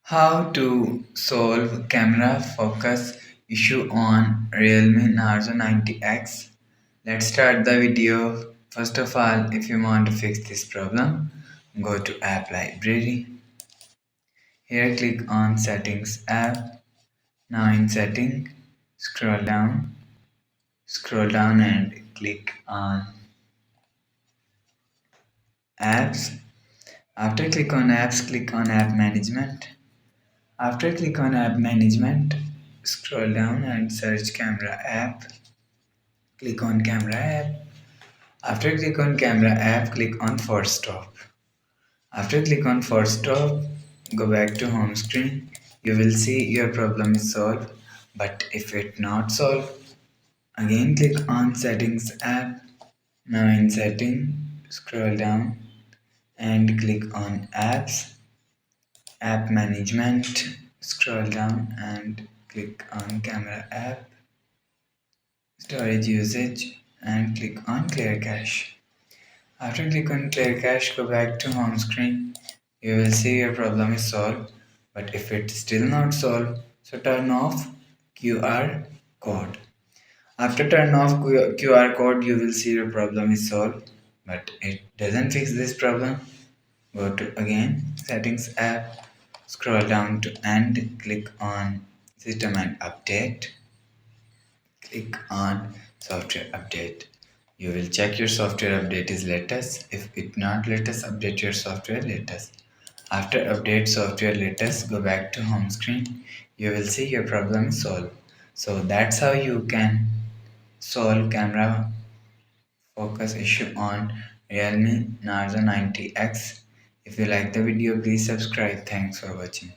How to solve camera focus issue on Realme Narzo 90x. Let's start the video. First of all, if you want to fix this problem, go to App Library. Here click on Settings app. Now in Setting, scroll down and click on Apps. After click on Apps, click on App Management. After click on App Management, scroll down and search Camera app. Click on Camera app. After click on Camera app, click on Force Stop. After click on Force Stop, go back to home screen. You will see your problem is solved. But if it not solved, again click on Settings app. Now in Setting, scroll down and click on Apps, App Management. Scroll down and click on Camera app, Storage usage, and click on Clear Cache. After click on Clear Cache, go back to home screen. You will see your problem is solved. But if it's still not solved, so turn off QR code. After turn off QR code, you will see your problem is solved. But it doesn't fix this problem. Go to again Settings app, scroll down to End, click on System and Update. Click on Software Update. You will check your software update is latest. If it not latest, update your software latest. After update software latest, go back to home screen. You will see your problem is solved. So that's how you can solve camera focus issue on Realme Narzo 90x. If you like the video, please subscribe. Thanks for watching.